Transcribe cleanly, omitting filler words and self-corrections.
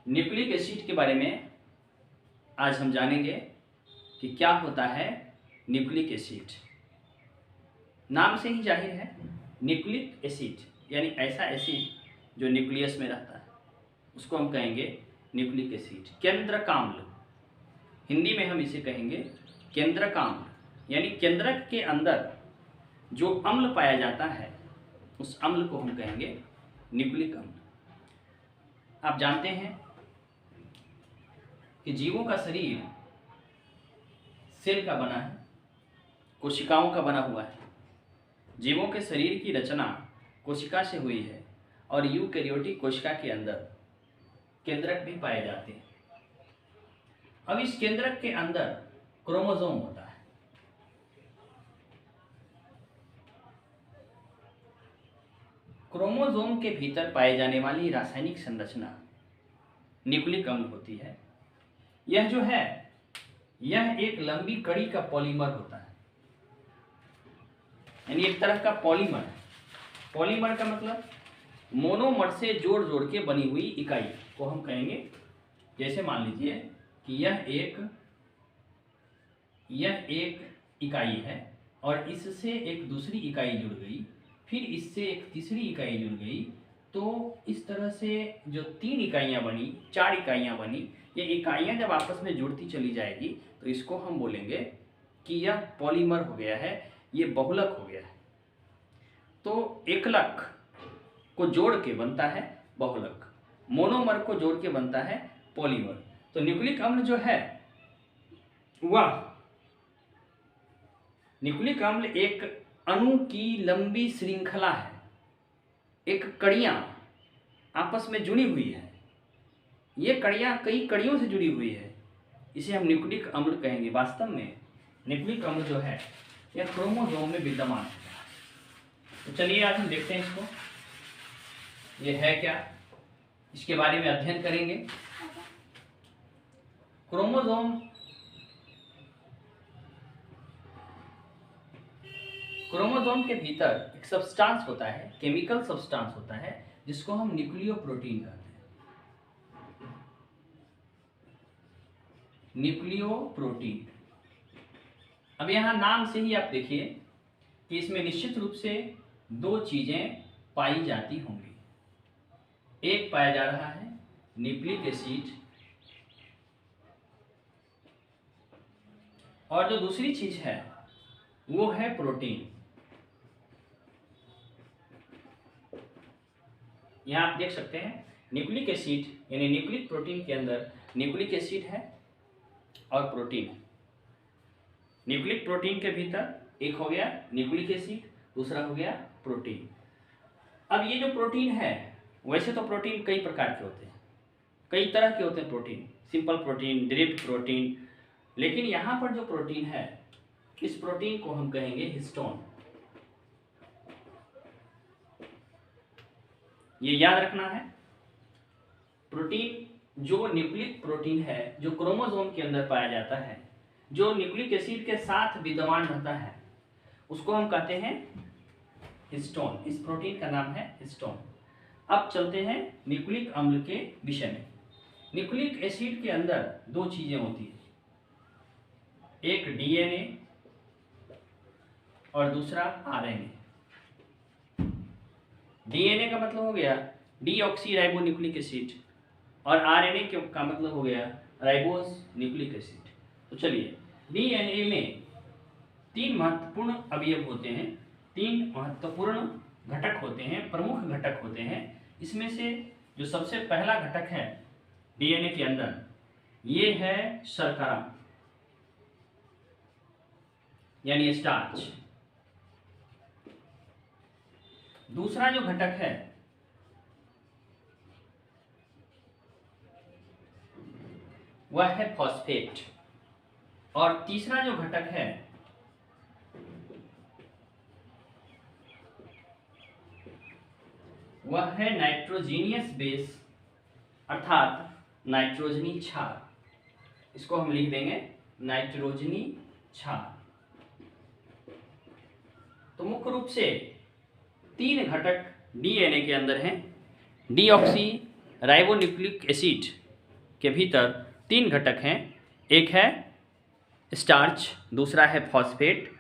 Nucleic acid के बारे में आज हम जानेंगे कि क्या होता है न्यूक्लिक एसिड। नाम से ही जाहिर है, न्यूक्लिक एसिड यानी ऐसा एसिड जो न्यूक्लियस में रहता है उसको हम कहेंगे न्यूक्लिक एसिड। केंद्रक अम्ल, हिंदी में हम इसे कहेंगे केंद्रक अम्ल, यानी केंद्रक के अंदर जो अम्ल पाया जाता है उस अम्ल को हम कहेंगे न्यूक्लिक अम्ल। आप जानते हैं कि जीवों का शरीर सेल का बना है, कोशिकाओं का बना हुआ है। जीवों के शरीर की रचना कोशिका से हुई है और यूकैरियोटिक कोशिका के अंदर केंद्रक भी पाए जाते हैं। अब इस केंद्रक के अंदर क्रोमोसोम होता है। क्रोमोसोम के भीतर पाए जाने वाली रासायनिक संरचना न्यूक्लिक अम्ल होती है। यह जो है यह एक लंबी कड़ी का पॉलीमर होता है, यानी एक तरह का पॉलीमर है। पॉलीमर का मतलब मोनोमर से जोड़ जोड़ के बनी हुई इकाई को हम कहेंगे। जैसे मान लीजिए कि यह एक इकाई है और इससे एक दूसरी इकाई जुड़ गई, फिर इससे एक तीसरी इकाई जुड़ गई, तो इस तरह से जो 3 इकाइयाँ बनी, 4 इकाइयाँ बनी, ये इकाइयाँ जब आपस में जुड़ती चली जाएगी तो इसको हम बोलेंगे कि यह पॉलीमर हो गया है, ये बहुलक हो गया है। तो एकलक को जोड़ के बनता है बहुलक, मोनोमर को जोड़ के बनता है पॉलीमर। तो न्यूक्लिक अम्ल जो है वह न्यूक्लिक अम्ल एक अणु की लंबी श्रृंखला है, एक कड़ियाँ आपस में जुड़ी हुई है। ये कड़ियाँ कई कड़ियों से जुड़ी हुई है, इसे हम न्यूक्लिक अम्ल कहेंगे। वास्तव में न्यूक्लिक अम्ल जो है यह क्रोमोसोम में विद्यमान है। तो चलिए आज हम देखते हैं इसको, ये है क्या, इसके बारे में अध्ययन करेंगे। क्रोमोसोम के भीतर एक सब्सटेंस होता है, केमिकल सब्सटेंस होता है, जिसको हम न्यूक्लियोप्रोटीन कहते हैं। न्यूक्लियोप्रोटीन। अब यहाँ नाम से ही आप देखिए कि इसमें निश्चित रूप से 2 चीजें पाई जाती होंगी। एक पाया जा रहा है न्यूक्लिक एसिड, और जो दूसरी चीज है वो है प्रोटीन। यहाँ आप देख सकते हैं न्यूक्लिक एसिड यानी न्यूक्लिक प्रोटीन के अंदर न्यूक्लिक एसिड है और प्रोटीन है। न्यूक्लिक प्रोटीन के भीतर एक हो गया न्यूक्लिक एसिड, दूसरा हो गया प्रोटीन। अब ये जो प्रोटीन है, वैसे तो प्रोटीन कई प्रकार के होते हैं, कई तरह के होते हैं प्रोटीन, सिंपल प्रोटीन, डिरिव्ड प्रोटीन, लेकिन यहाँ पर जो प्रोटीन है इस प्रोटीन को हम कहेंगे हिस्टोन। ये याद रखना है, प्रोटीन जो न्यूक्लिक प्रोटीन है जो क्रोमोसोम के अंदर पाया जाता है, जो न्यूक्लिक एसिड के साथ विद्यमान रहता है, उसको हम कहते हैं हिस्टोन। इस प्रोटीन का नाम है हिस्टोन। अब चलते हैं न्यूक्लिक अम्ल के विषय में। न्यूक्लिक एसिड के अंदर 2 चीजें होती है, एक डीएनए और दूसरा आरएनए। डीएनए का मतलब हो गया डीऑक्सीराइबोन्यूक्लिक एसिड और आरएनए का मतलब हो गया राइबोस न्यूक्लिक एसिड। तो चलिए, डीएनए में 3 महत्वपूर्ण अवयव होते हैं, 3 महत्वपूर्ण घटक होते हैं, प्रमुख घटक होते हैं। इसमें से जो सबसे पहला घटक है डीएनए के अंदर, ये है शर्करा यानी स्टार्च। दूसरा जो घटक है वह है फॉस्फेट, और तीसरा जो घटक है वह है नाइट्रोजीनियस बेस, अर्थात नाइट्रोजनी क्षार। इसको हम लिख देंगे नाइट्रोजनी क्षार। तो मुख्य रूप से 3 घटक डीएनए के अंदर हैं, डीऑक्सी राइबोन्यूक्लिक एसिड के भीतर तीन घटक हैं। एक है स्टार्च, दूसरा है फॉस्फेट